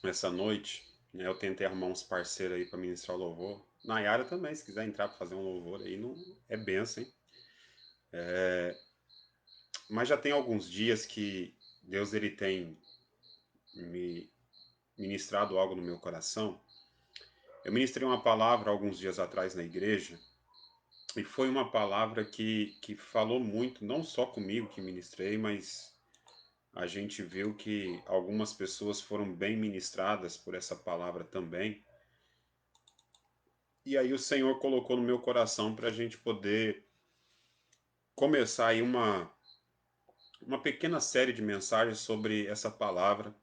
essa noite, né? Eu tentei arrumar uns parceiros aí para ministrar o louvor. Nayara também, se quiser entrar para fazer um louvor aí, não é benção, hein? Mas já tem alguns dias que Deus ele tem me ministrado algo no meu coração. Eu ministrei uma palavra alguns dias atrás na igreja e foi uma palavra que falou muito, não só comigo que ministrei, mas a gente viu que algumas pessoas foram bem ministradas por essa palavra também. E aí o Senhor colocou no meu coração para a gente poder começar aí uma pequena série de mensagens sobre essa palavra,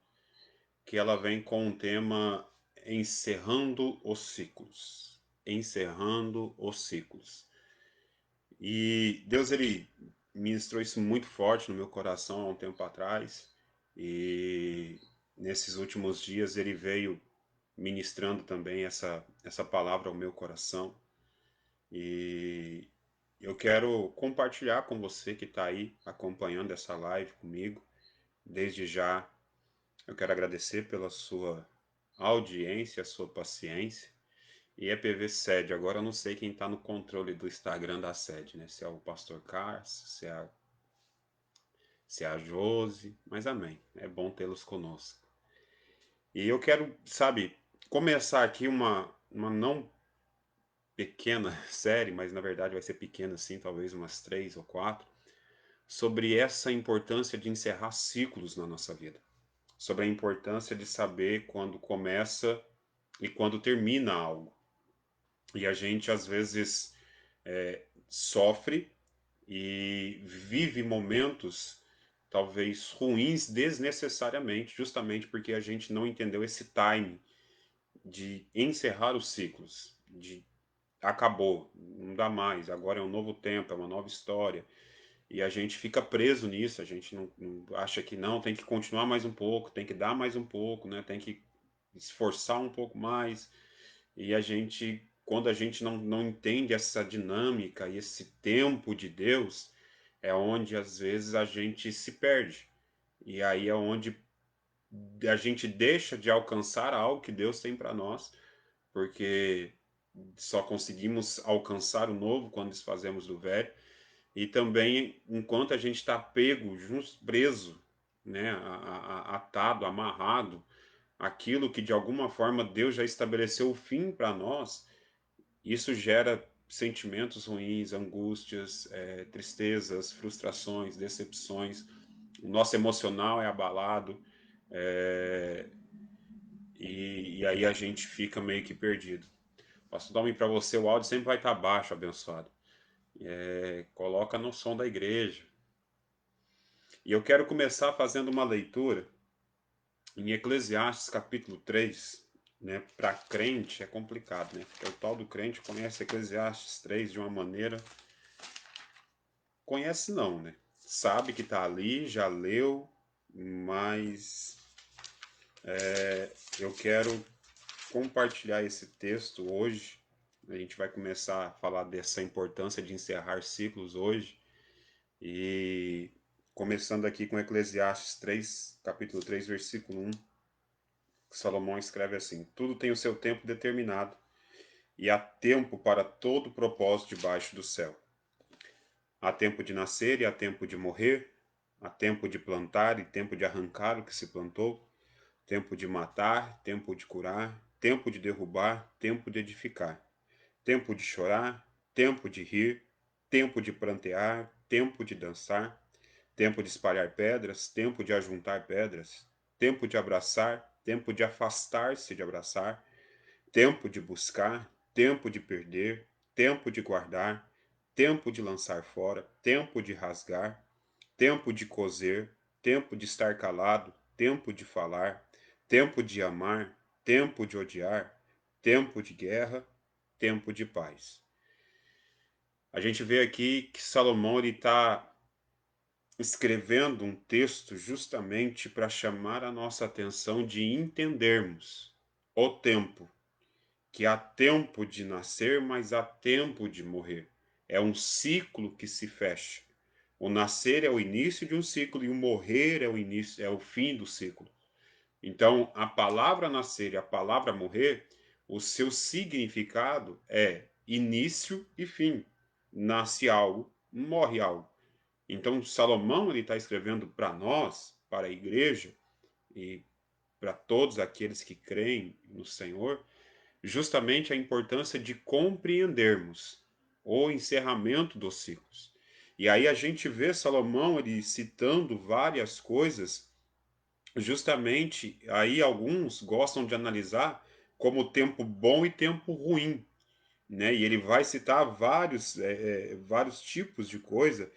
que ela vem com um tema encerrando os ciclos. Encerrando os ciclos. E Deus ele ministrou isso muito forte no meu coração há um tempo atrás. E nesses últimos dias ele veio ministrando também essa palavra ao meu coração. E eu quero compartilhar com você que está aí acompanhando essa live comigo. Desde já, eu quero agradecer pela sua audiência, sua paciência. E EPV Sede, agora eu não sei quem está no controle do Instagram da sede, né? Se é o Pastor Carlos, se é a Josi, mas amém. É bom tê-los conosco. E eu quero, sabe, começar aqui uma não pequena série, mas na verdade vai ser pequena sim, talvez umas 3 ou 4, sobre essa importância de encerrar ciclos na nossa vida. Sobre a importância de saber quando começa e quando termina algo. E a gente às vezes sofre e vive momentos talvez ruins desnecessariamente, justamente porque a gente não entendeu esse time de encerrar os ciclos, de acabou, não dá mais, agora é um novo tempo, é uma nova história. E a gente fica preso nisso, a gente não acha que não, tem que continuar mais um pouco, tem que dar mais um pouco, né? Tem que esforçar um pouco mais. E a gente, quando a gente não entende essa dinâmica e esse tempo de Deus, é onde às vezes a gente se perde. E aí é onde a gente deixa de alcançar algo que Deus tem para nós, porque só conseguimos alcançar o novo quando desfazemos do velho. E também, enquanto a gente está pego, preso, né, atado, amarrado, aquilo que de alguma forma Deus já estabeleceu o fim para nós, isso gera sentimentos ruins, angústias, tristezas, frustrações, decepções. O nosso emocional é abalado, é, e aí a gente fica meio que perdido. Pastor Dalmin, para você o áudio sempre vai estar baixo, abençoado. Coloca no som da igreja. E eu quero começar fazendo uma leitura em Eclesiastes capítulo 3, né? Para crente é complicado, né? Porque o tal do crente conhece Eclesiastes 3 de uma maneira. Conhece não, né? Sabe que está ali, já leu, mas eu quero compartilhar esse texto hoje. A gente vai começar a falar dessa importância de encerrar ciclos hoje. E começando aqui com Eclesiastes 3, capítulo 3, versículo 1. Salomão escreve assim: Tudo tem o seu tempo determinado, e há tempo para todo propósito debaixo do céu. Há tempo de nascer e há tempo de morrer, há tempo de plantar e tempo de arrancar o que se plantou, tempo de matar, tempo de curar, tempo de derrubar, tempo de edificar, tempo de chorar, tempo de rir, tempo de prantear, tempo de dançar, tempo de espalhar pedras, tempo de ajuntar pedras, tempo de abraçar, tempo de afastar-se de abraçar, tempo de buscar, tempo de perder, tempo de guardar, tempo de lançar fora, tempo de rasgar, tempo de coser, tempo de estar calado, tempo de falar, tempo de amar, tempo de odiar, tempo de guerra, tempo de paz. A gente vê aqui que Salomão está escrevendo um texto justamente para chamar a nossa atenção de entendermos o tempo, que há tempo de nascer, mas há tempo de morrer. É um ciclo que se fecha. O nascer é o início de um ciclo e o morrer é o início, é o fim do ciclo. Então, a palavra nascer e a palavra morrer, o seu significado é início e fim. Nasce algo, morre algo. Então, Salomão ele está escrevendo para nós, para a igreja e para todos aqueles que creem no Senhor, justamente a importância de compreendermos o encerramento dos ciclos. E aí a gente vê Salomão ele citando várias coisas, justamente aí alguns gostam de analisar como tempo bom e tempo ruim, né? E ele vai citar vários tipos de coisa,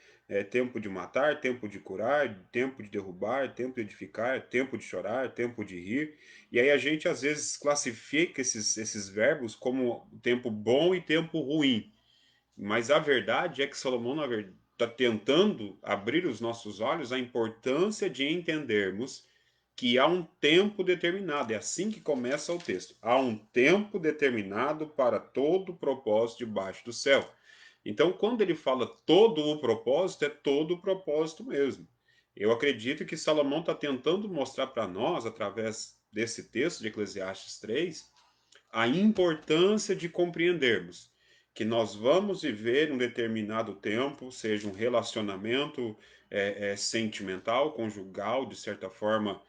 tempo de matar, tempo de curar, tempo de derrubar, tempo de edificar, tempo de chorar, tempo de rir. E aí a gente às vezes classifica esses verbos como tempo bom e tempo ruim. Mas a verdade é que Salomão está tentando abrir os nossos olhos à importância de entendermos que há um tempo determinado. É assim que começa o texto. Há um tempo determinado para todo o propósito debaixo do céu. Então, quando ele fala todo o propósito, é todo o propósito mesmo. Eu acredito que Salomão está tentando mostrar para nós, através desse texto de Eclesiastes 3, a importância de compreendermos que nós vamos viver um determinado tempo, seja um relacionamento sentimental, conjugal, de certa forma,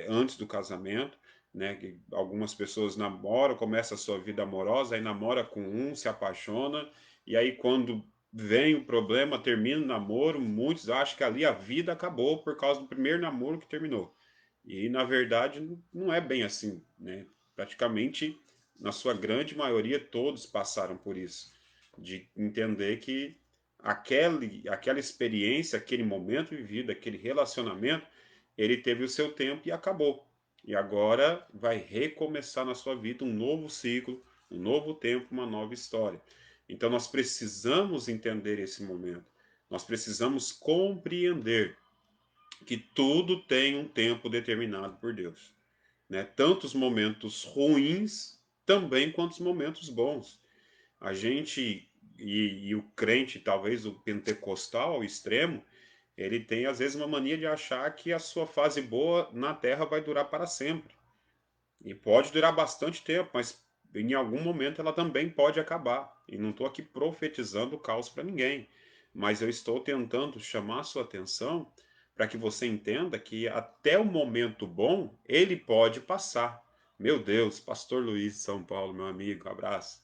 antes do casamento, né? Que algumas pessoas namoram, começa a sua vida amorosa, aí namora com um, se apaixona, e aí quando vem o problema, termina o namoro, muitos acham que ali a vida acabou por causa do primeiro namoro que terminou. E na verdade não é bem assim, né? Praticamente na sua grande maioria, todos passaram por isso, de entender que aquela experiência, aquele momento vivido, aquele relacionamento, ele teve o seu tempo e acabou. E agora vai recomeçar na sua vida um novo ciclo, um novo tempo, uma nova história. Então nós precisamos entender esse momento. Nós precisamos compreender que tudo tem um tempo determinado por Deus, né? Tanto os momentos ruins também quanto os momentos bons. A gente e o crente, talvez o pentecostal ao extremo, ele tem às vezes uma mania de achar que a sua fase boa na terra vai durar para sempre. E pode durar bastante tempo, mas em algum momento ela também pode acabar. E não estou aqui profetizando o caos para ninguém, mas eu estou tentando chamar a sua atenção para que você entenda que até o momento bom ele pode passar. Meu Deus, Pastor Luiz de São Paulo, meu amigo, abraço.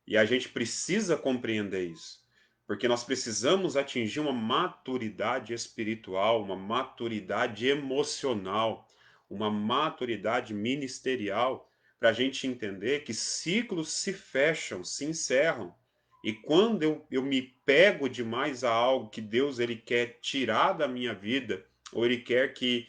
E a gente precisa compreender isso, porque nós precisamos atingir uma maturidade espiritual, uma maturidade emocional, uma maturidade ministerial, para a gente entender que ciclos se fecham, se encerram. E quando eu me pego demais a algo que Deus ele quer tirar da minha vida, ou ele quer que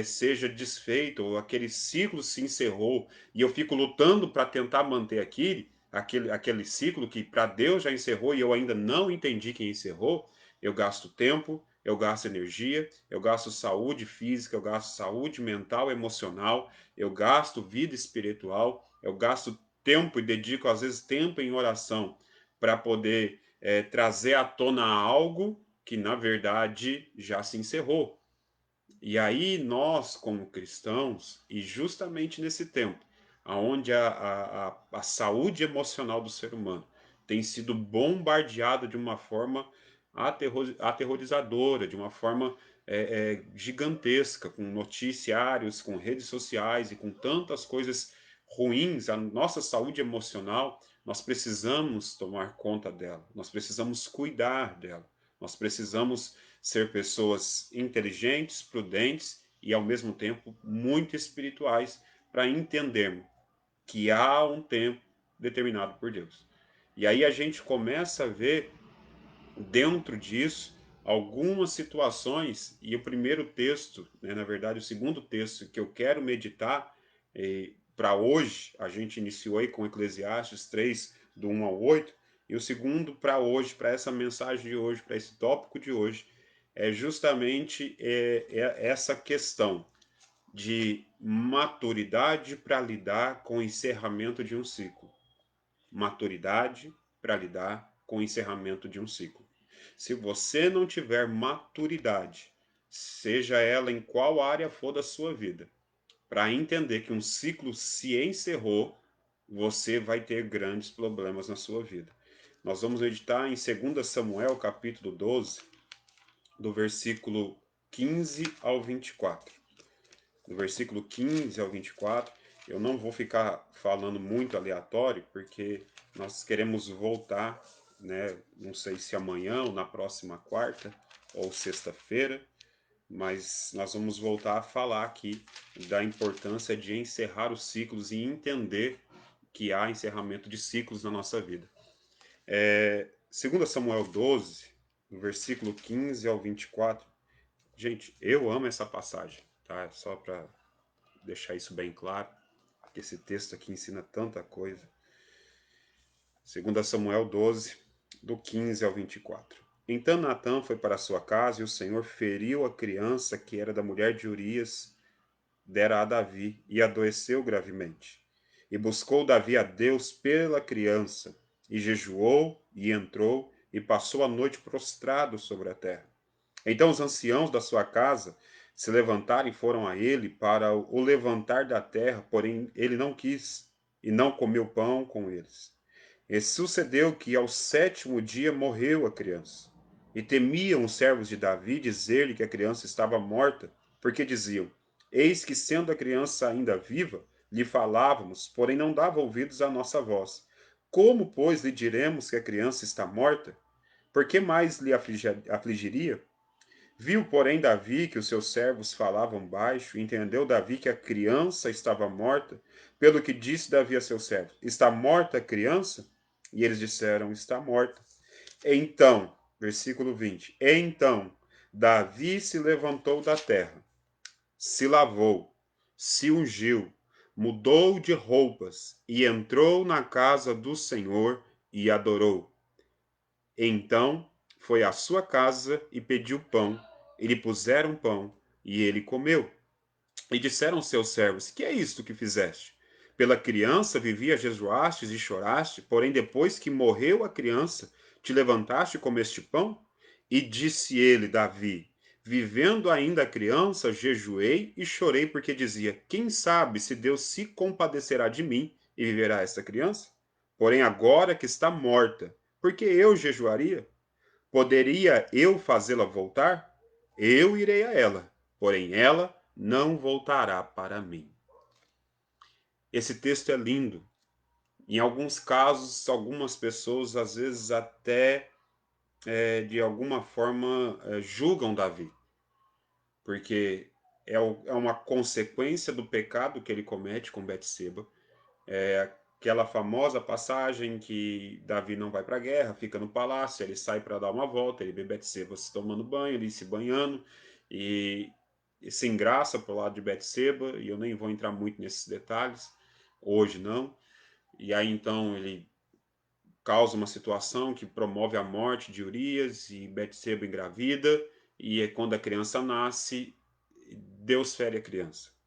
seja desfeito, ou aquele ciclo se encerrou, e eu fico lutando para tentar manter aquele ciclo que para Deus já encerrou e eu ainda não entendi que encerrou, eu gasto tempo, eu gasto energia, eu gasto saúde física, eu gasto saúde mental, emocional, eu gasto vida espiritual, eu gasto tempo e dedico às vezes tempo em oração para poder trazer à tona algo que na verdade já se encerrou. E aí nós, como cristãos, e justamente nesse tempo, onde a saúde emocional do ser humano tem sido bombardeada de uma forma aterrorizadora, de uma forma gigantesca, com noticiários, com redes sociais e com tantas coisas ruins, a nossa saúde emocional, nós precisamos tomar conta dela, nós precisamos cuidar dela, nós precisamos ser pessoas inteligentes, prudentes e, ao mesmo tempo, muito espirituais para entendermos que há um tempo determinado por Deus. E aí a gente começa a ver dentro disso algumas situações, e o primeiro texto, né, na verdade, o segundo texto que eu quero meditar para hoje, a gente iniciou aí com Eclesiastes 3, do 1 ao 8, e o segundo para hoje, para essa mensagem de hoje, para esse tópico de hoje, é justamente essa questão de maturidade para lidar com o encerramento de um ciclo. Maturidade para lidar com o encerramento de um ciclo. Se você não tiver maturidade, seja ela em qual área for da sua vida, para entender que um ciclo se encerrou, você vai ter grandes problemas na sua vida. Nós vamos meditar em 2 Samuel, capítulo 12, do versículo 15 ao 24. Do versículo 15 ao 24, eu não vou ficar falando muito aleatório, porque nós queremos voltar, né? Não sei se amanhã ou na próxima quarta ou sexta-feira, mas nós vamos voltar a falar aqui da importância de encerrar os ciclos e entender que há encerramento de ciclos na nossa vida. 2 Samuel 12, no versículo 15 ao 24. Gente, eu amo essa passagem, tá? Só para deixar isso bem claro, que esse texto aqui ensina tanta coisa. 2 Samuel 12, do 15 ao 24. Então Natã foi para sua casa e o Senhor feriu a criança que era da mulher de Urias, dera a Davi, e adoeceu gravemente. E buscou Davi a Deus pela criança, e jejuou, e entrou, e passou a noite prostrado sobre a terra. Então os anciãos da sua casa se levantaram e foram a ele para o levantar da terra, porém ele não quis, e não comeu pão com eles. E sucedeu que ao 7º dia morreu a criança. E temiam os servos de Davi dizer-lhe que a criança estava morta, porque diziam: Eis que, sendo a criança ainda viva, lhe falávamos, porém não dava ouvidos à nossa voz. Como, pois, lhe diremos que a criança está morta? Por que mais lhe afligiria? Viu, porém, Davi que os seus servos falavam baixo, e entendeu Davi que a criança estava morta, pelo que disse Davi a seus servos: Está morta a criança? E eles disseram: Está morta. Então, versículo 20: Então Davi se levantou da terra, se lavou, se ungiu, mudou de roupas e entrou na casa do Senhor e adorou. Então foi à sua casa e pediu pão. E lhe puseram pão, e ele comeu. E disseram seus servos: Que é isto que fizeste? Pela criança vivia jejuastes e choraste, porém depois que morreu a criança, te levantaste e comeste pão? E disse ele, Davi: Vivendo ainda a criança, jejuei e chorei, porque dizia: Quem sabe se Deus se compadecerá de mim e viverá esta criança? Porém agora que está morta, por que eu jejuaria? Poderia eu fazê-la voltar? Eu irei a ela, porém ela não voltará para mim. Esse texto é lindo. Em alguns casos, algumas pessoas às vezes até de alguma forma julgam Davi, porque é uma consequência do pecado que ele comete com Betseba. É aquela famosa passagem que Davi não vai para a guerra, fica no palácio, ele sai para dar uma volta, ele vê Betseba se tomando banho, ele se banhando, e, e se engraça pro lado de Betseba, e eu nem vou entrar muito nesses detalhes, hoje não. E aí então ele causa uma situação que promove a morte de Urias, e Betseba engravida, e quando a criança nasce, Deus fere a criança.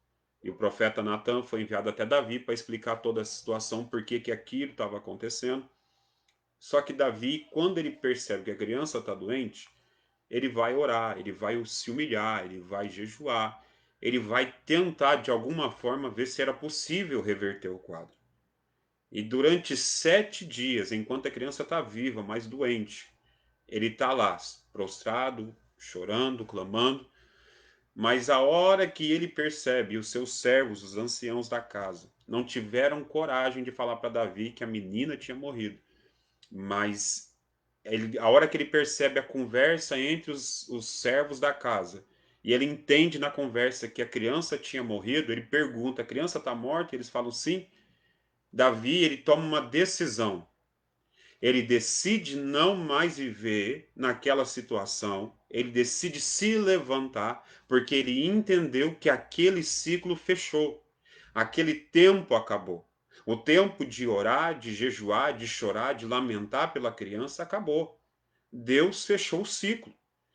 E o profeta Natan foi enviado até Davi para explicar toda a situação, por que aquilo estava acontecendo. Só que Davi, quando ele percebe que a criança está doente, ele vai orar, ele vai se humilhar, ele vai jejuar, ele vai tentar de alguma forma ver se era possível reverter o quadro. E durante 7 dias, enquanto a criança está viva, mas doente, ele está lá, prostrado, chorando, clamando. Mas a hora que ele percebe, os seus servos, os anciãos da casa, não tiveram coragem de falar para Davi que a menina tinha morrido. Mas a hora que ele percebe a conversa entre os servos da casa, e ele entende na conversa que a criança tinha morrido, ele pergunta: a criança está morta? Eles falam sim. Davi, ele toma uma decisão. Ele decide não mais viver naquela situação, ele decide se levantar, porque ele entendeu que aquele ciclo fechou, aquele tempo acabou. O tempo de orar, de jejuar, de chorar, de lamentar pela criança acabou. Deus fechou o ciclo.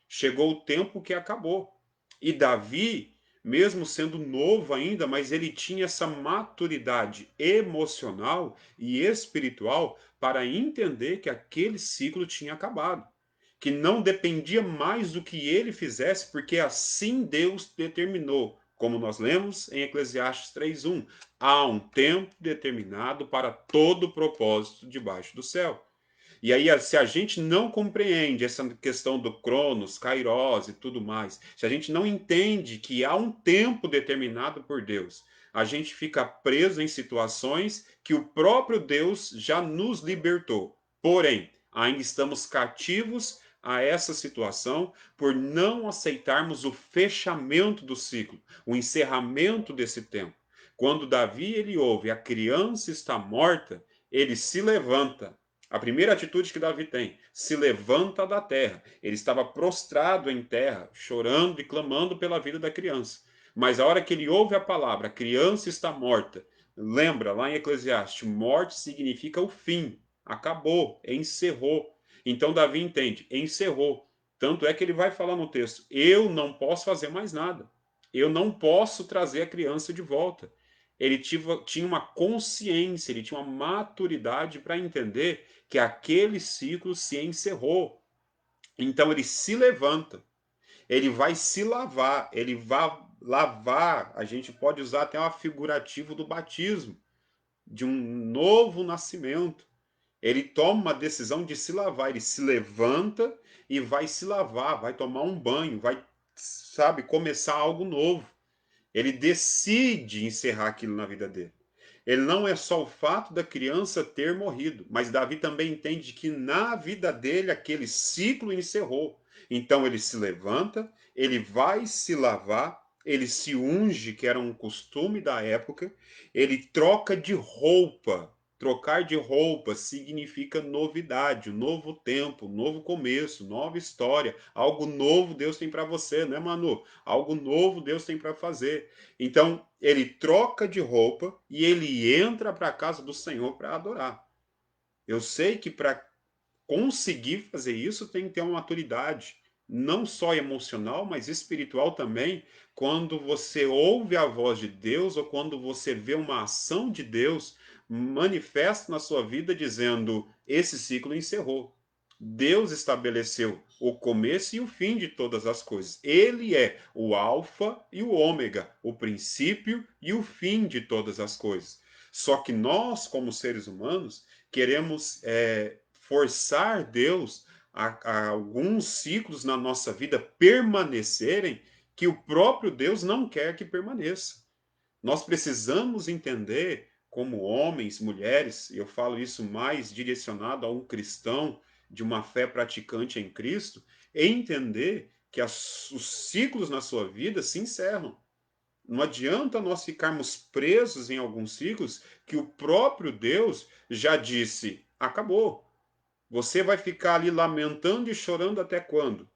Chegou o tempo que acabou. E Davi, mesmo sendo novo ainda, mas ele tinha essa maturidade emocional e espiritual para entender que aquele ciclo tinha acabado, que não dependia mais do que ele fizesse, porque assim Deus determinou. como nós lemos em Eclesiastes 3:1. Há um tempo determinado para todo propósito debaixo do céu. E aí, se a gente não compreende essa questão do Cronos, Kairos e tudo mais, se a gente não entende que há um tempo determinado por Deus, a gente fica preso em situações que o próprio Deus já nos libertou. Porém, ainda estamos cativos a essa situação por não aceitarmos o fechamento do ciclo, o encerramento desse tempo. Quando Davi ele ouve a criança está morta, ele se levanta. A primeira atitude que Davi tem, se levanta da terra. Ele estava prostrado em terra, chorando e clamando pela vida da criança. Mas a hora que ele ouve a palavra, a criança está morta, lembra lá em Eclesiastes, morte significa o fim, acabou, encerrou. Então Davi entende, encerrou. Tanto é que ele vai falar no texto: eu não posso fazer mais nada. Eu não posso trazer a criança de volta. Ele tinha uma consciência, ele tinha uma maturidade para entender que aquele ciclo se encerrou. Então ele se levanta, ele vai se lavar, ele vai lavar. A gente pode usar até uma figurativo do batismo, de um novo nascimento. Ele toma uma decisão de se lavar, ele se levanta e vai se lavar, vai tomar um banho, vai, sabe, começar algo novo. Ele decide encerrar aquilo na vida dele. Ele não é só o fato da criança ter morrido, mas Davi também entende que na vida dele aquele ciclo encerrou. Então ele se levanta, ele vai se lavar, ele se unge, que era um costume da época, ele troca de roupa. Trocar de roupa significa novidade, um novo tempo, um novo começo, nova história, algo novo Deus tem para você, né, Manu? Algo novo Deus tem para fazer. Então, ele troca de roupa e ele entra para a casa do Senhor para adorar. Eu sei que para conseguir fazer isso tem que ter uma maturidade, não só emocional, mas espiritual também. Quando você ouve a voz de Deus ou quando você vê uma ação de Deus manifesta na sua vida dizendo: esse ciclo encerrou. Deus estabeleceu o começo e o fim de todas as coisas. Ele é o alfa e o ômega, o princípio e o fim de todas as coisas. Só que nós, como seres humanos, queremos forçar Deus a alguns ciclos na nossa vida permanecerem que o próprio Deus não quer que permaneça. Nós precisamos entender, como homens, mulheres, e eu falo isso mais direcionado a um cristão de uma fé praticante em Cristo, entender que os ciclos na sua vida se encerram. Não adianta nós ficarmos presos em alguns ciclos que o próprio Deus já disse: acabou. Você vai ficar ali lamentando e chorando até quando?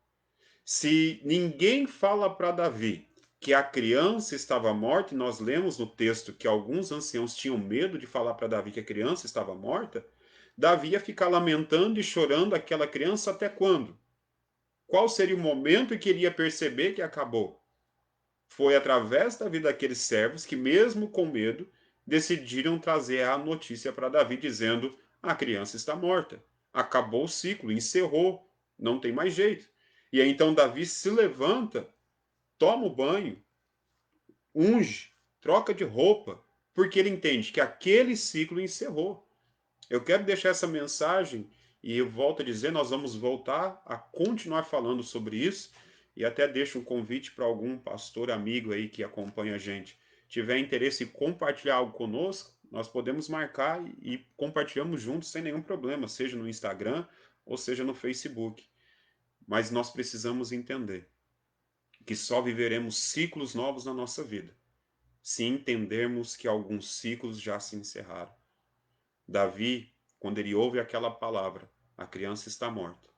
Se ninguém fala para Davi que a criança estava morta, e nós lemos no texto que alguns anciãos tinham medo de falar para Davi que a criança estava morta, Davi ia ficar lamentando e chorando aquela criança até quando? Qual seria o momento em que ele ia perceber que acabou? Foi através da vida daqueles servos que, mesmo com medo, decidiram trazer a notícia para Davi, dizendo: a criança está morta. Acabou o ciclo, encerrou, não tem mais jeito. E aí então Davi se levanta, toma o banho, unge, troca de roupa, porque ele entende que aquele ciclo encerrou. Eu quero deixar essa mensagem e eu volto a dizer, nós vamos voltar a continuar falando sobre isso e até deixo um convite para algum pastor amigo aí que acompanha a gente. Tiver interesse em compartilhar algo conosco, nós podemos marcar e compartilhamos juntos sem nenhum problema, seja no Instagram ou seja no Facebook. Mas nós precisamos entender que só viveremos ciclos novos na nossa vida, se entendermos que alguns ciclos já se encerraram. Davi, quando ele ouve aquela palavra, a criança está morta.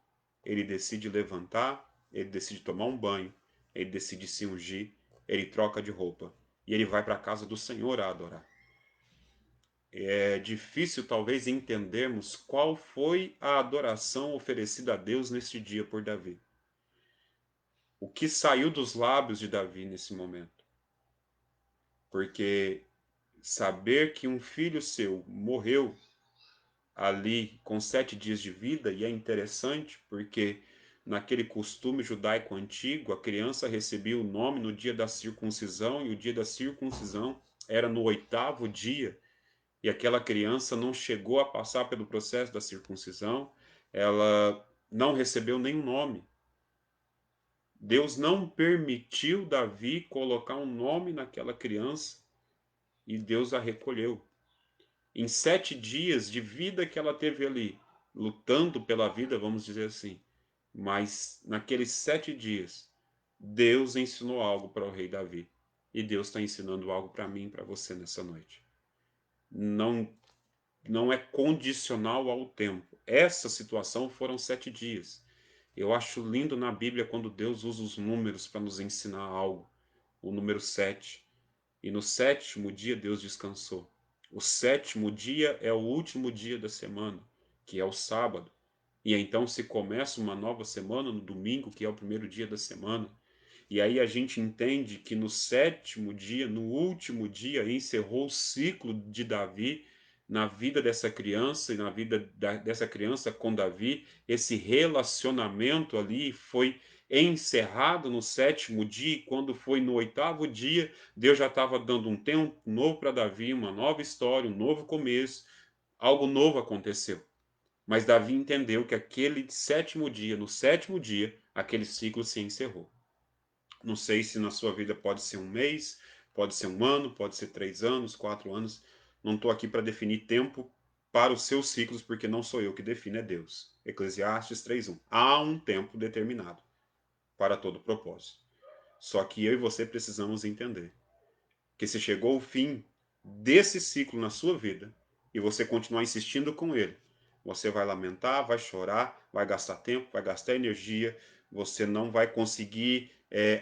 Ele decide levantar, ele decide tomar um banho, ele decide se ungir, ele troca de roupa e ele vai para a casa do Senhor a adorar. É difícil talvez entendermos qual foi a adoração oferecida a Deus neste dia por Davi. O que saiu dos lábios de Davi nesse momento? Porque saber que um filho seu morreu ali com 7 dias de vida, e é interessante porque naquele costume judaico antigo, a criança recebia o nome no dia da circuncisão, e o dia da circuncisão era no 8º dia, e aquela criança não chegou a passar pelo processo da circuncisão, ela não recebeu nenhum nome. Deus não permitiu Davi colocar um nome naquela criança, e Deus a recolheu. Em 7 dias de vida que ela teve ali, lutando pela vida, vamos dizer assim, mas naqueles 7 dias, Deus ensinou algo para o rei Davi. E Deus está ensinando algo para mim e para você nessa noite. Não, não é condicional ao tempo. Essa situação foram 7 dias. Eu acho lindo na Bíblia quando Deus usa os números para nos ensinar algo. O número 7. E no 7º dia Deus descansou. O 7º dia é o último dia da semana, que é o sábado. E então se começa uma nova semana no domingo, que é o primeiro dia da semana. E aí a gente entende que no 7º dia, no último dia, encerrou o ciclo de Davi na vida dessa criança e na vida dessa criança com Davi. Esse relacionamento ali foi encerrado no 7º dia, e quando foi no 8º dia, Deus já estava dando um tempo novo para Davi, uma nova história, um novo começo, algo novo aconteceu. Mas Davi entendeu que aquele 7º dia, no 7º dia, aquele ciclo se encerrou. Não sei se na sua vida pode ser um mês, pode ser um ano, pode ser 3 anos, 4 anos. Não estou aqui para definir tempo para os seus ciclos, porque não sou eu que defino, é Deus. Eclesiastes 3:1. Há um tempo determinado para todo propósito. Só que eu e você precisamos entender que se chegou o fim desse ciclo na sua vida e você continuar insistindo com ele, você vai lamentar, vai chorar, vai gastar tempo, vai gastar energia, você não vai conseguir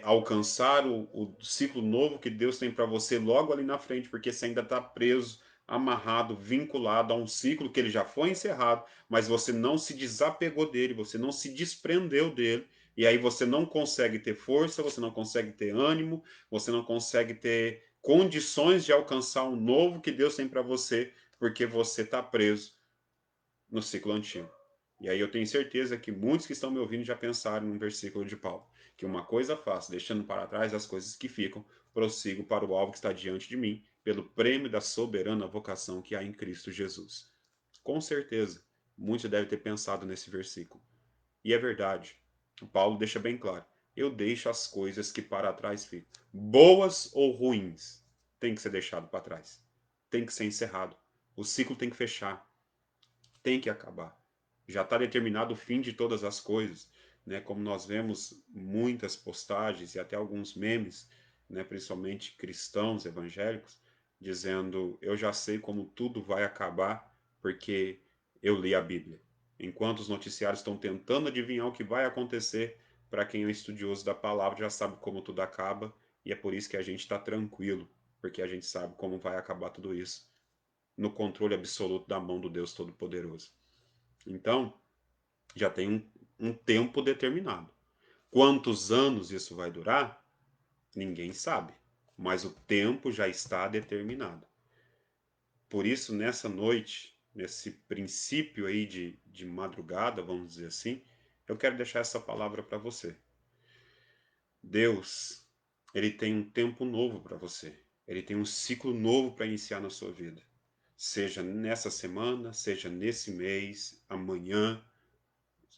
alcançar o ciclo novo que Deus tem para você logo ali na frente, porque você ainda está preso, amarrado, vinculado a um ciclo que ele já foi encerrado, mas você não se desapegou dele, você não se desprendeu dele, e aí você não consegue ter força, você não consegue ter ânimo, você não consegue ter condições de alcançar o novo que Deus tem para você, porque você está preso no ciclo antigo. E aí eu tenho certeza que muitos que estão me ouvindo já pensaram num versículo de Paulo, que uma coisa faço, deixando para trás as coisas que ficam, prossigo para o alvo que está diante de mim, pelo prêmio da soberana vocação que há em Cristo Jesus. Com certeza, muitos devem ter pensado nesse versículo. E é verdade. O Paulo deixa bem claro. Eu deixo as coisas que para trás ficam. Boas ou ruins, tem que ser deixado para trás. Tem que ser encerrado. O ciclo tem que fechar. Tem que acabar. Já está determinado o fim de todas as coisas. Né? Como nós vemos muitas postagens e até alguns memes, né? Principalmente cristãos evangélicos, dizendo: eu já sei como tudo vai acabar porque eu li a Bíblia. Enquanto os noticiários estão tentando adivinhar o que vai acontecer, para quem é estudioso da palavra já sabe como tudo acaba, e é por isso que a gente está tranquilo, porque a gente sabe como vai acabar tudo isso, no controle absoluto da mão do Deus Todo-Poderoso. Então, já tem um tempo determinado. Quantos anos isso vai durar? Ninguém sabe, mas o tempo já está determinado. Por isso, nessa noite, nesse princípio aí de madrugada, vamos dizer assim, eu quero deixar essa palavra para você. Deus, ele tem um tempo novo para você. Ele tem um ciclo novo para iniciar na sua vida. Seja nessa semana, seja nesse mês, amanhã,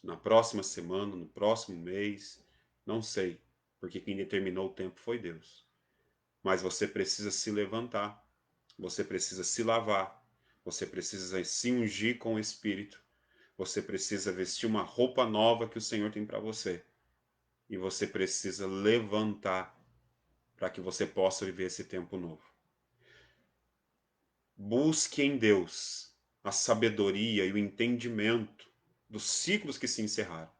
na próxima semana, no próximo mês, não sei, porque quem determinou o tempo foi Deus. Mas você precisa se levantar, você precisa se lavar, você precisa se ungir com o Espírito, você precisa vestir uma roupa nova que o Senhor tem para você. E você precisa levantar para que você possa viver esse tempo novo. Busque em Deus a sabedoria e o entendimento dos ciclos que se encerraram.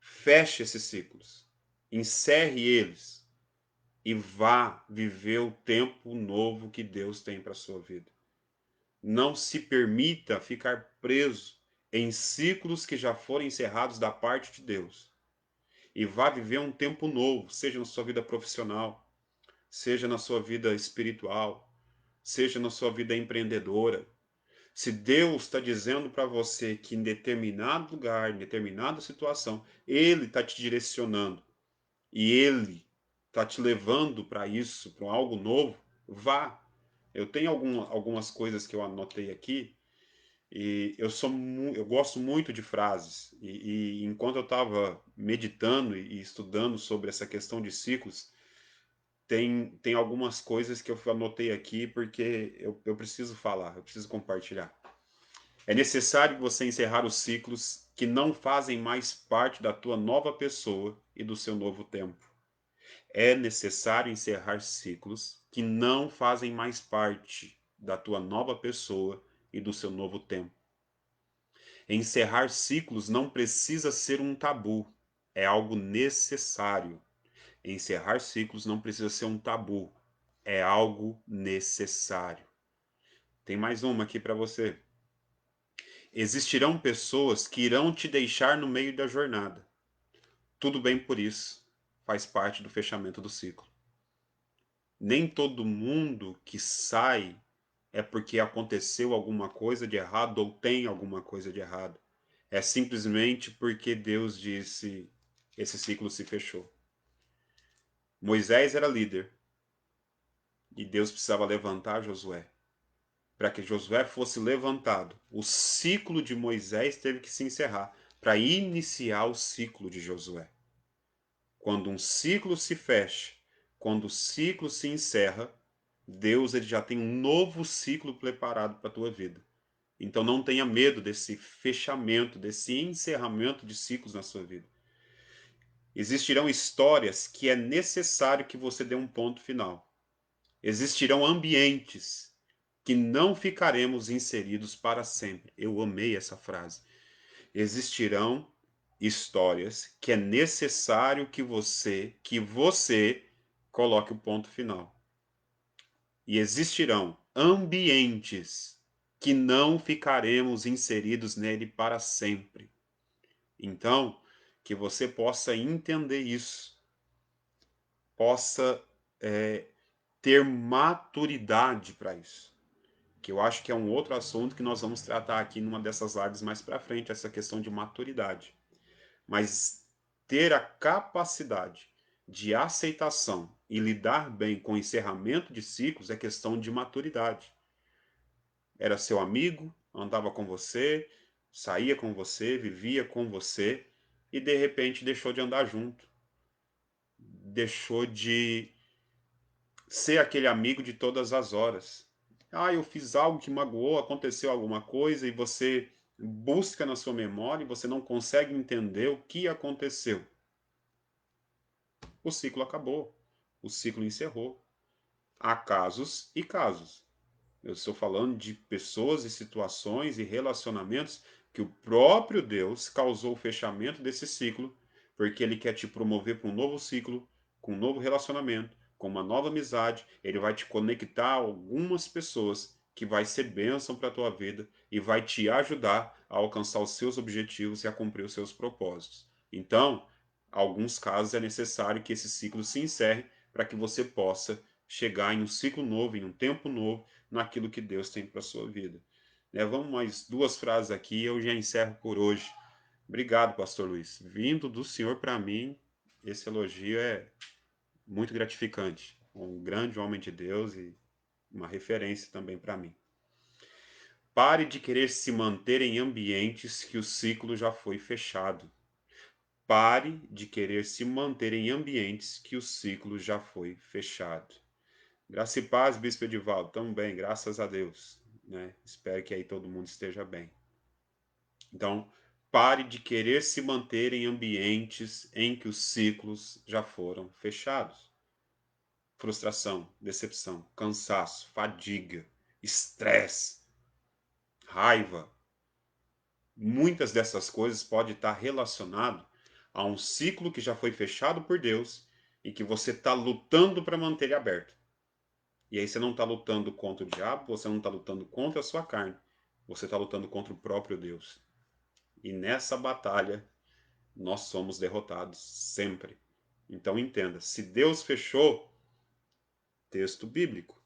Feche esses ciclos, encerre eles e vá viver o tempo novo que Deus tem para a sua vida. Não se permita ficar preso em ciclos que já foram encerrados da parte de Deus. E vá viver um tempo novo, seja na sua vida profissional, seja na sua vida espiritual, seja na sua vida empreendedora, Se Deus está dizendo para você que em determinado lugar, em determinada situação, Ele está te direcionando e Ele está te levando para isso, para algo novo, vá. Eu tenho algumas coisas que eu anotei aqui e eu gosto muito de frases. E enquanto eu estava meditando e estudando sobre essa questão de ciclos, tem algumas coisas que eu anotei aqui porque eu preciso falar, eu preciso compartilhar. É necessário você encerrar os ciclos que não fazem mais parte da tua nova pessoa e do seu novo tempo. É necessário encerrar ciclos que não fazem mais parte da tua nova pessoa e do seu novo tempo. Encerrar ciclos não precisa ser um tabu, é algo necessário. Encerrar ciclos não precisa ser um tabu, é algo necessário. Tem mais uma aqui para você. Existirão pessoas que irão te deixar no meio da jornada. Tudo bem por isso, faz parte do fechamento do ciclo. Nem todo mundo que sai é porque aconteceu alguma coisa de errado ou tem alguma coisa de errado. É simplesmente porque Deus disse: esse ciclo se fechou. Moisés era líder e Deus precisava levantar Josué. Para que Josué fosse levantado, o ciclo de Moisés teve que se encerrar para iniciar o ciclo de Josué. Quando um ciclo se fecha, quando o ciclo se encerra, Deus ele já tem um novo ciclo preparado para a tua vida. Então não tenha medo desse fechamento, desse encerramento de ciclos na sua vida. Existirão histórias que é necessário que você dê um ponto final. Existirão ambientes que não ficaremos inseridos para sempre. Eu amei essa frase. Existirão histórias que é necessário que você coloque o ponto final. E existirão ambientes que não ficaremos inseridos nele para sempre. Então, que você possa entender isso, possa ter maturidade para isso. Que eu acho que é um outro assunto que nós vamos tratar aqui numa dessas lives mais para frente, essa questão de maturidade. Mas ter a capacidade de aceitação e lidar bem com o encerramento de ciclos é questão de maturidade. Era seu amigo, andava com você, saía com você, vivia com você e de repente deixou de andar junto. Deixou de ser aquele amigo de todas as horas. Ah, eu fiz algo que magoou, aconteceu alguma coisa e você busca na sua memória e você não consegue entender o que aconteceu. O ciclo acabou. O ciclo encerrou. Há casos e casos. Eu estou falando de pessoas e situações e relacionamentos que o próprio Deus causou o fechamento desse ciclo, porque ele quer te promover para um novo ciclo, com um novo relacionamento, com uma nova amizade. Ele vai te conectar a algumas pessoas que vai ser bênção para a tua vida e vai te ajudar a alcançar os seus objetivos e a cumprir os seus propósitos. Então, em alguns casos é necessário que esse ciclo se encerre para que você possa chegar em um ciclo novo, em um tempo novo, naquilo que Deus tem para a sua vida. Vamos mais duas frases aqui e eu já encerro por hoje. Obrigado, Pastor Luiz. Vindo do Senhor para mim, esse elogio é muito gratificante. Um grande homem de Deus e uma referência também para mim. Pare de querer se manter em ambientes que o ciclo já foi fechado. Pare de querer se manter em ambientes que o ciclo já foi fechado. Graça e paz, Bispo Edivaldo. Também, graças a Deus. Espero que aí todo mundo esteja bem. Então, pare de querer se manter em ambientes em que os ciclos já foram fechados. Frustração, decepção, cansaço, fadiga, estresse, raiva. Muitas dessas coisas podem estar relacionadas a um ciclo que já foi fechado por Deus e que você está lutando para manter ele aberto. E aí você não está lutando contra o diabo, você não está lutando contra a sua carne, você está lutando contra o próprio Deus. E nessa batalha, nós somos derrotados sempre. Então entenda, se Deus fechou, texto bíblico,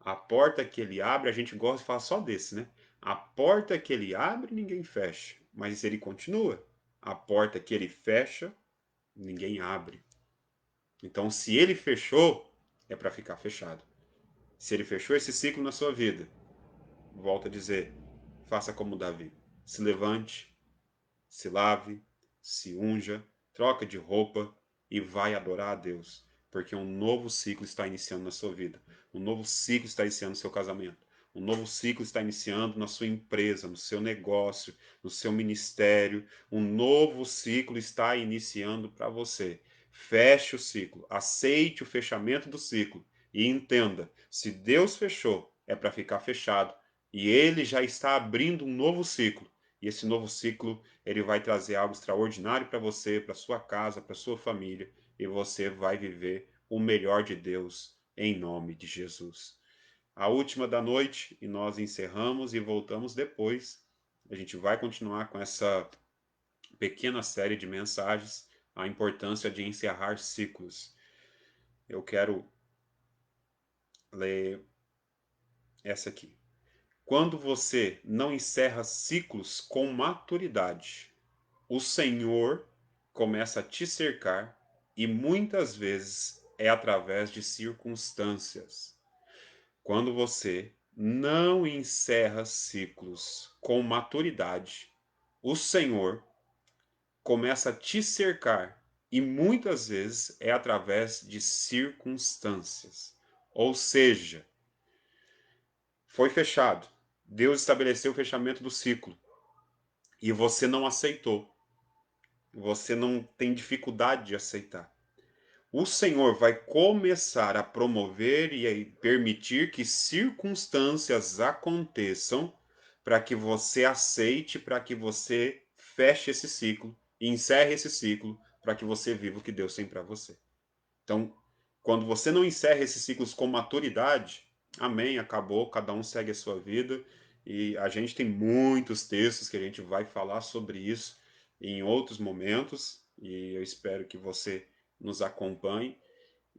a porta que ele abre, a gente gosta de falar só desse, né? A porta que ele abre, ninguém fecha, mas ele continua. A porta que ele fecha, ninguém abre. Então, se ele fechou, é para ficar fechado. Se ele fechou esse ciclo na sua vida, volto a dizer, faça como Davi. Se levante, se lave, se unja, troca de roupa e vai adorar a Deus, porque um novo ciclo está iniciando na sua vida. Um novo ciclo está iniciando no seu casamento. Um novo ciclo está iniciando na sua empresa, no seu negócio, no seu ministério. Um novo ciclo está iniciando para você. Feche o ciclo, aceite o fechamento do ciclo e entenda: se Deus fechou, é para ficar fechado. E Ele já está abrindo um novo ciclo. E esse novo ciclo ele vai trazer algo extraordinário para você, para sua casa, para sua família, e você vai viver o melhor de Deus em nome de Jesus. A última da noite e nós encerramos e voltamos depois. A gente vai continuar com essa pequena série de mensagens, a importância de encerrar ciclos. Eu quero ler essa aqui. Quando você não encerra ciclos com maturidade, o Senhor começa a te cercar e muitas vezes é através de circunstâncias. Quando você não encerra ciclos com maturidade, o Senhor começa a te cercar e muitas vezes é através de circunstâncias. Ou seja, foi fechado. Deus estabeleceu o fechamento do ciclo e você não aceitou. Você não tem dificuldade de aceitar. O Senhor vai começar a promover e a permitir que circunstâncias aconteçam para que você aceite, para que você feche esse ciclo e encerre esse ciclo para que você viva o que Deus tem para você. Então, quando você não encerra esses ciclos com maturidade, amém, acabou, cada um segue a sua vida. E a gente tem muitos textos que a gente vai falar sobre isso em outros momentos. E eu espero que você nos acompanhe.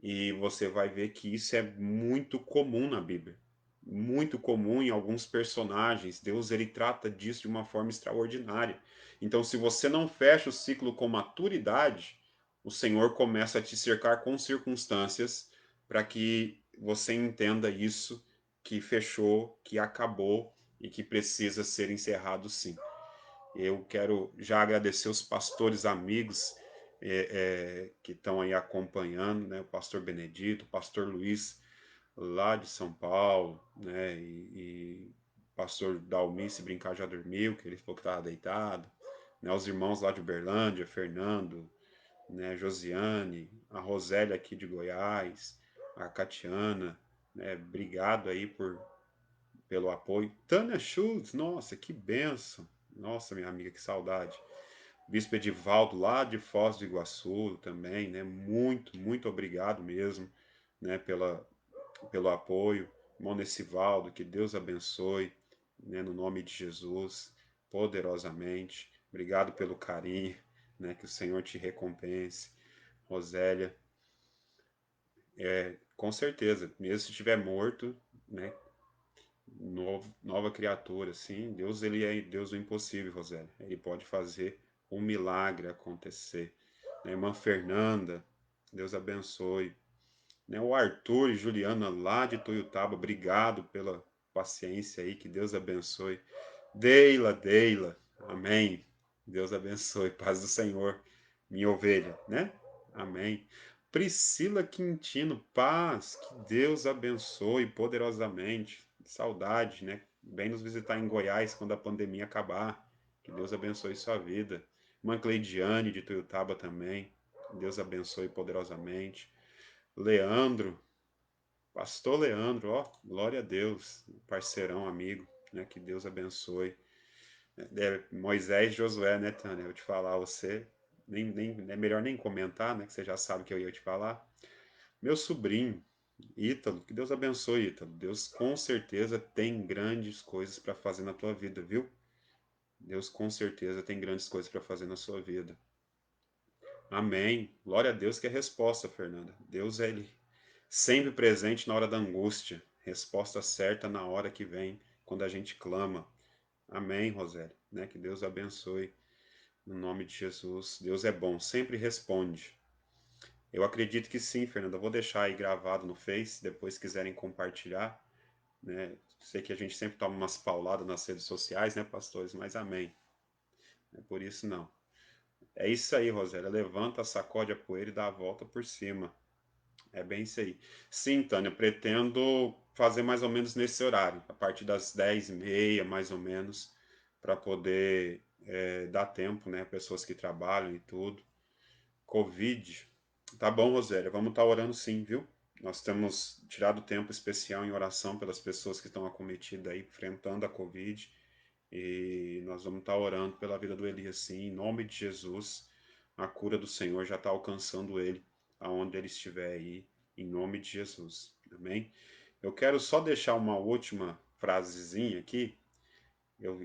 E você vai ver que isso é muito comum na Bíblia. Muito comum em alguns personagens. Deus ele trata disso de uma forma extraordinária. Então, se você não fecha o ciclo com maturidade, o Senhor começa a te cercar com circunstâncias para que você entenda isso, que fechou, que acabou e que precisa ser encerrado sim. Eu quero já agradecer os pastores amigos que estão aí acompanhando, né? O pastor Benedito, o pastor Luiz, lá de São Paulo, né? E o pastor Dalmi, se brincar, já dormiu, que ele falou que estava deitado. Né? Os irmãos lá de Uberlândia, Fernando, né? Josiane, a Rosélia aqui de Goiás, a Catiana, né? Obrigado aí pelo apoio. Tânia Schultz, nossa, que benção. Nossa, minha amiga, que saudade. Bispo Edivaldo, lá de Foz do Iguaçu também, né? Muito, muito obrigado mesmo, né? Pelo apoio. Irmão Nessivaldo, que Deus abençoe, né? No nome de Jesus, poderosamente. Obrigado pelo carinho, né? Que o Senhor te recompense. Rosélia, com certeza, mesmo se estiver morto, né? Nova criatura, sim. Deus, ele é Deus do impossível, Rosélia. Ele pode fazer um milagre acontecer. Né? Irmã Fernanda, Deus abençoe. Né? O Arthur e Juliana lá de Tuiutaba, obrigado pela paciência aí, que Deus abençoe. Deila, amém. Deus abençoe, paz do Senhor, minha ovelha, né? Amém. Priscila Quintino, paz, que Deus abençoe poderosamente. Saudade, né? Vem nos visitar em Goiás quando a pandemia acabar. Que Deus abençoe sua vida. Irmã Cleidiane de Tuiutaba também. Deus abençoe poderosamente. Leandro, pastor Leandro, ó, glória a Deus, parceirão, amigo, né? Que Deus abençoe. Moisés e Josué, né, Tânia? Eu vou te falar, você nem é melhor nem comentar, né? Que você já sabe que eu ia te falar. Meu sobrinho, Ítalo, que Deus abençoe, Ítalo. Deus com certeza tem grandes coisas para fazer na tua vida, viu? Deus com certeza tem grandes coisas para fazer na sua vida. Amém. Glória a Deus que é resposta, Fernanda. Deus é ele sempre presente na hora da angústia, resposta certa na hora que vem, quando a gente clama. Amém, Rosélia, né? Que Deus abençoe no nome de Jesus. Deus é bom, sempre responde. Eu acredito que sim, Fernanda. Eu vou deixar aí gravado no Face, depois quiserem compartilhar, né? Sei que a gente sempre toma umas pauladas nas redes sociais, né, pastores? Mas amém. É por isso não. É isso aí, Rosélia. Levanta, sacode a poeira e dá a volta por cima. É bem isso aí. Sim, Tânia, pretendo fazer mais ou menos nesse horário, a partir das 10h30, mais ou menos, para poder dar tempo, né? Pessoas que trabalham e tudo. Covid. Tá bom, Rosélia, vamos estar orando sim, viu? Nós temos tirado tempo especial em oração pelas pessoas que estão acometidas aí, enfrentando a Covid. E nós vamos estar orando pela vida do Elias, sim, em nome de Jesus. A cura do Senhor já está alcançando ele, aonde ele estiver aí, em nome de Jesus. Amém? Eu quero só deixar uma última frasezinha aqui. Eu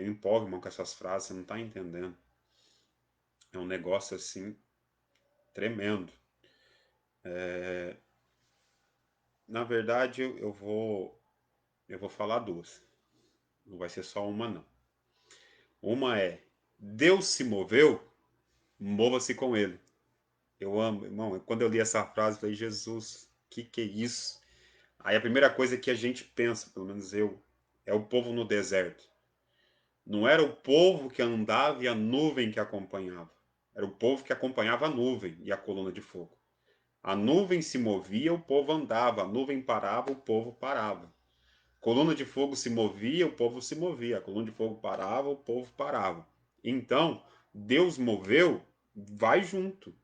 empolgo, irmão, com essas frases, você não está entendendo. É um negócio assim tremendo. Na verdade, eu vou falar duas. Não vai ser só uma, não. Uma é: Deus se moveu, mova-se com ele. Eu amo, irmão. Quando eu li essa frase, eu falei: Jesus, que é isso? Aí a primeira coisa que a gente pensa, pelo menos eu, é o povo no deserto. Não era o povo que andava e a nuvem que acompanhava. Era o povo que acompanhava a nuvem e a coluna de fogo. A nuvem se movia, o povo andava. A nuvem parava, o povo parava. Coluna de fogo se movia, o povo se movia. A coluna de fogo parava, o povo parava. Então, Deus moveu, vai junto.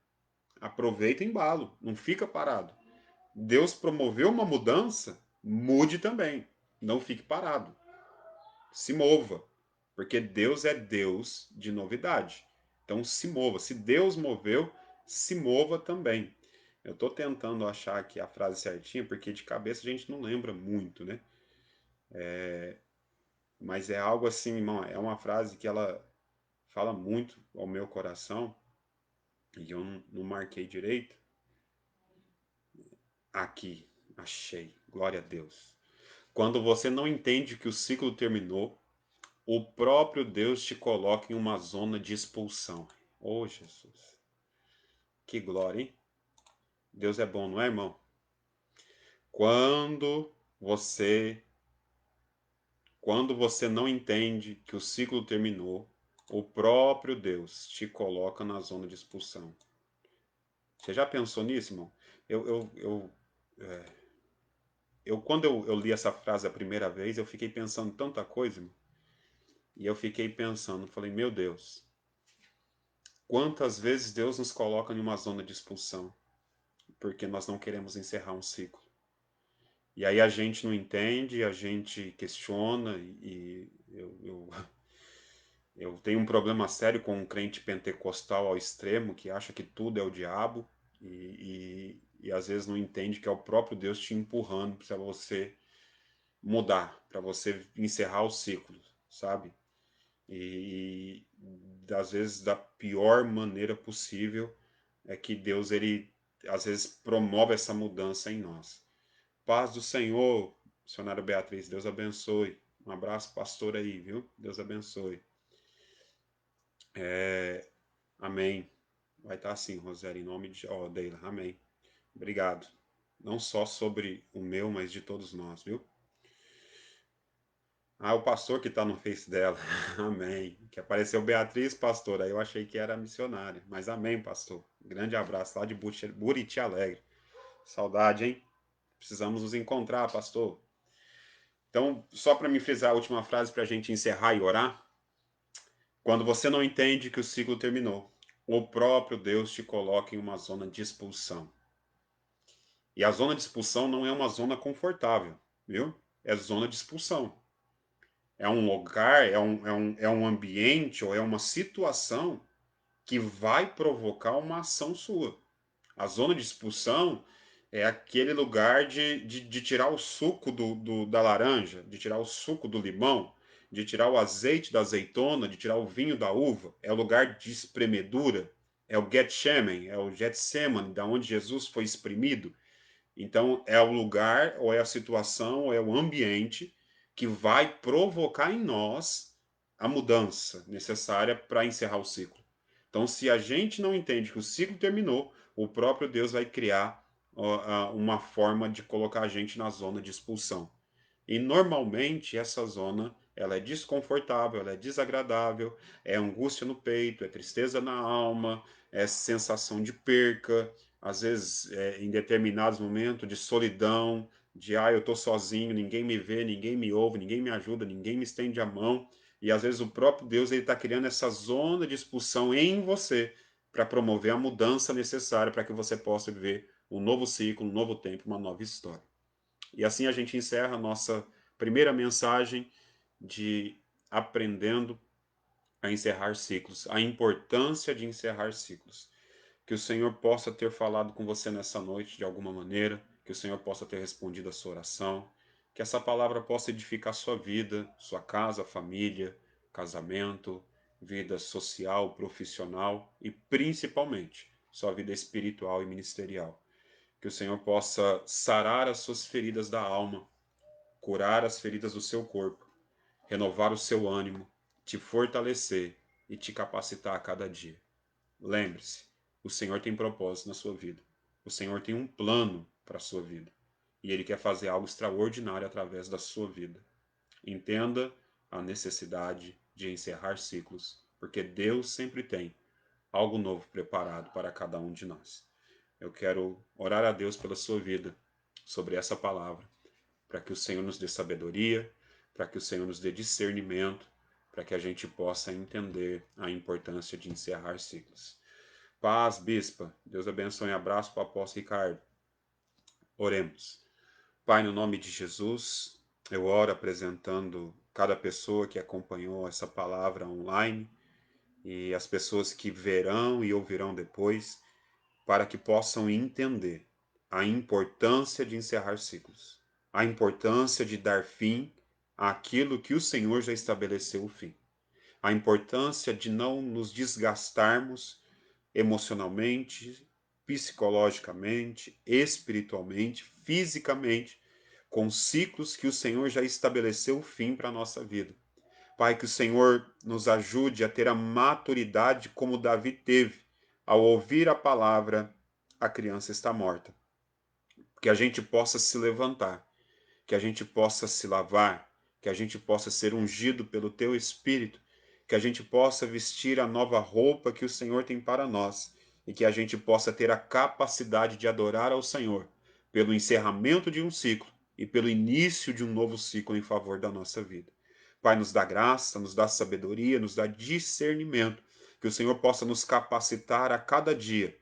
Aproveita o embalo, não fica parado. Deus promoveu uma mudança, mude também. Não fique parado. Se mova. Porque Deus é Deus de novidade. Então se mova. Se Deus moveu, se mova também. Eu estou tentando achar aqui a frase certinha, porque de cabeça a gente não lembra muito, né? Mas é algo assim, irmão, é uma frase que ela fala muito ao meu coração, e eu não marquei direito. Aqui, achei. Glória a Deus. Quando você não entende que o ciclo terminou, o próprio Deus te coloca em uma zona de expulsão. Oh, Jesus. Que glória, hein? Deus é bom, não é, irmão? Quando você quando você não entende que o ciclo terminou, o próprio Deus te coloca na zona de expulsão. Você já pensou nisso, irmão? Quando eu li essa frase a primeira vez, eu fiquei pensando tanta coisa, irmão. E eu fiquei pensando, falei, meu Deus, quantas vezes Deus nos coloca em uma zona de expulsão, porque nós não queremos encerrar um ciclo. E aí a gente não entende, a gente questiona, e eu tenho um problema sério com um crente pentecostal ao extremo, que acha que tudo é o diabo, e às vezes não entende que é o próprio Deus te empurrando para você mudar, para você encerrar o ciclo, sabe? E às vezes da pior maneira possível é que Deus ele às vezes promove essa mudança em nós. Paz do Senhor, missionária Beatriz, Deus abençoe. Um abraço, pastor aí, viu? Deus abençoe. Amém. Vai estar assim, Roseli, em nome de Deila. Amém. Obrigado. Não só sobre o meu, mas de todos nós, viu? Ah, o pastor que está no Face dela. Amém. Que apareceu Beatriz, pastor. Aí eu achei que era missionária. Mas amém, pastor. Grande abraço lá de Buriti Alegre. Saudade, hein? Precisamos nos encontrar, pastor. Então, só para me frisar a última frase para a gente encerrar e orar. Quando você não entende que o ciclo terminou, o próprio Deus te coloca em uma zona de expulsão. E a zona de expulsão não é uma zona confortável, viu? É zona de expulsão. É um lugar, é um ambiente ou é uma situação que vai provocar uma ação sua. A zona de expulsão é aquele lugar de tirar o suco da laranja, de tirar o suco do limão, de tirar o azeite da azeitona, de tirar o vinho da uva. É o lugar de espremedura. É o Getsemane, é o Getsemane, da onde Jesus foi espremido. Então, é o lugar, ou é a situação, ou é o ambiente que vai provocar em nós a mudança necessária para encerrar o ciclo. Então, se a gente não entende que o ciclo terminou, o próprio Deus vai criar uma forma de colocar a gente na zona de expulsão. E normalmente essa zona ela é desconfortável, ela é desagradável, é angústia no peito, é tristeza na alma, é sensação de perca, às vezes em determinados momentos de solidão, de eu tô sozinho, ninguém me vê, ninguém me ouve, ninguém me ajuda, ninguém me estende a mão. E às vezes o próprio Deus ele está criando essa zona de expulsão em você para promover a mudança necessária para que você possa viver um novo ciclo, um novo tempo, uma nova história. E assim a gente encerra a nossa primeira mensagem de aprendendo a encerrar ciclos, a importância de encerrar ciclos. Que o Senhor possa ter falado com você nessa noite de alguma maneira, que o Senhor possa ter respondido a sua oração, que essa palavra possa edificar sua vida, sua casa, família, casamento, vida social, profissional e principalmente sua vida espiritual e ministerial. Que o Senhor possa sarar as suas feridas da alma, curar as feridas do seu corpo, renovar o seu ânimo, te fortalecer e te capacitar a cada dia. Lembre-se, o Senhor tem propósito na sua vida. O Senhor tem um plano para a sua vida. E Ele quer fazer algo extraordinário através da sua vida. Entenda a necessidade de encerrar ciclos, porque Deus sempre tem algo novo preparado para cada um de nós. Eu quero orar a Deus pela sua vida, sobre essa palavra, para que o Senhor nos dê sabedoria, para que o Senhor nos dê discernimento, para que a gente possa entender a importância de encerrar ciclos. Paz, bispa. Deus abençoe. Abraço para o apóstolo Ricardo. Oremos. Pai, no nome de Jesus, eu oro apresentando cada pessoa que acompanhou essa palavra online e as pessoas que verão e ouvirão depois, para que possam entender a importância de encerrar ciclos, a importância de dar fim àquilo que o Senhor já estabeleceu o fim, a importância de não nos desgastarmos emocionalmente, psicologicamente, espiritualmente, fisicamente, com ciclos que o Senhor já estabeleceu o fim para a nossa vida. Pai, que o Senhor nos ajude a ter a maturidade como Davi teve ao ouvir a palavra, a criança está morta. Que a gente possa se levantar, que a gente possa se lavar, que a gente possa ser ungido pelo Teu Espírito, que a gente possa vestir a nova roupa que o Senhor tem para nós e que a gente possa ter a capacidade de adorar ao Senhor pelo encerramento de um ciclo e pelo início de um novo ciclo em favor da nossa vida. Pai, nos dá graça, nos dá sabedoria, nos dá discernimento, que o Senhor possa nos capacitar a cada dia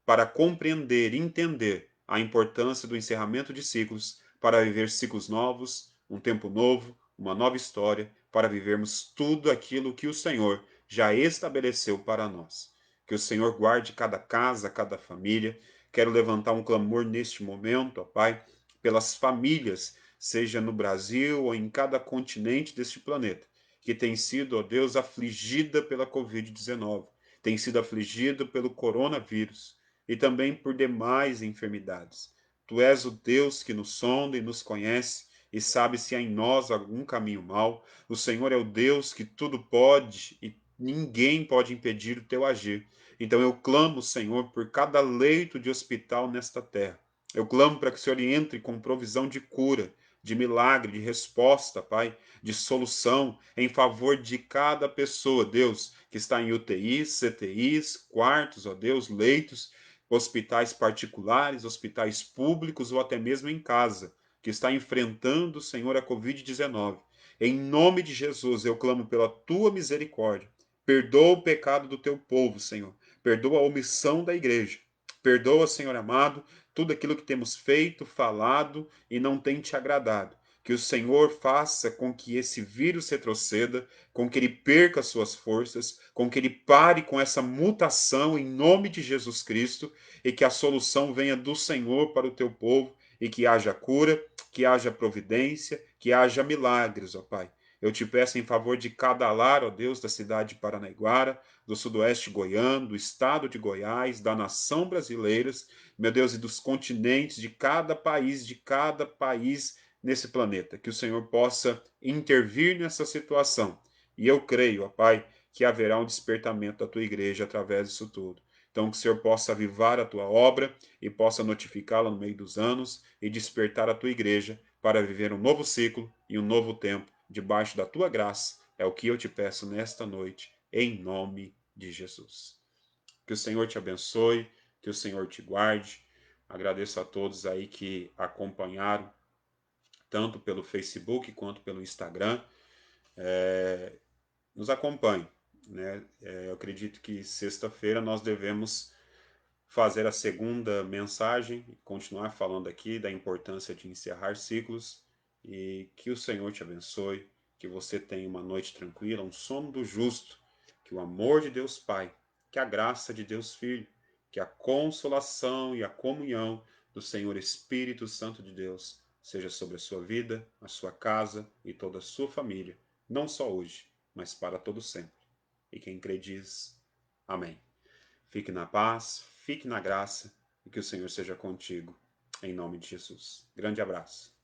para compreender e entender a importância do encerramento de ciclos para viver ciclos novos, um tempo novo, uma nova história, para vivermos tudo aquilo que o Senhor já estabeleceu para nós. Que o Senhor guarde cada casa, cada família. Quero levantar um clamor neste momento, ó Pai, pelas famílias, seja no Brasil ou em cada continente deste planeta, que tem sido, ó Deus, afligida pela Covid-19, tem sido afligida pelo coronavírus e também por demais enfermidades. Tu és o Deus que nos sonda e nos conhece e sabe se há em nós algum caminho mau. O Senhor é o Deus que tudo pode e ninguém pode impedir o teu agir. Então eu clamo, Senhor, por cada leito de hospital nesta terra. Eu clamo para que o Senhor entre com provisão de cura, de milagre, de resposta, Pai, de solução em favor de cada pessoa, Deus, que está em UTIs, CTIs, quartos, ó Deus, leitos, hospitais particulares, hospitais públicos ou até mesmo em casa, que está enfrentando, Senhor, a Covid-19. Em nome de Jesus, eu clamo pela tua misericórdia. Perdoa o pecado do teu povo, Senhor. Perdoa a omissão da igreja. Perdoa, Senhor amado, tudo aquilo que temos feito, falado e não tem te agradado. Que o Senhor faça com que esse vírus retroceda, com que ele perca suas forças, com que ele pare com essa mutação em nome de Jesus Cristo e que a solução venha do Senhor para o teu povo e que haja cura, que haja providência, que haja milagres, ó Pai. Eu te peço em favor de cada lar, ó Deus, da cidade de Paranaiguara, do sudoeste goiano, do estado de Goiás, da nação brasileira, meu Deus, e dos continentes de cada país nesse planeta. Que o Senhor possa intervir nessa situação E eu creio, ó Pai, que haverá um despertamento da tua igreja através disso tudo. Então, que o Senhor possa avivar a tua obra e possa notificá-la no meio dos anos e despertar a tua igreja para viver um novo ciclo e um novo tempo debaixo da tua graça. É o que eu te peço nesta noite, em nome de Jesus. Que o Senhor te abençoe, que o Senhor te guarde. Agradeço a todos aí que acompanharam, tanto pelo Facebook quanto pelo Instagram. Nos acompanhe, né? Eu acredito que sexta-feira nós devemos fazer a segunda mensagem, continuar falando aqui da importância de encerrar ciclos e que o Senhor te abençoe, que você tenha uma noite tranquila, um sono do justo, que o amor de Deus Pai, que a graça de Deus Filho, que a consolação e a comunhão do Senhor Espírito Santo de Deus seja sobre a sua vida, a sua casa e toda a sua família, não só hoje, mas para todo sempre. E quem crê diz amém. Fique na paz, fique na graça e que o Senhor seja contigo. Em nome de Jesus. Grande abraço.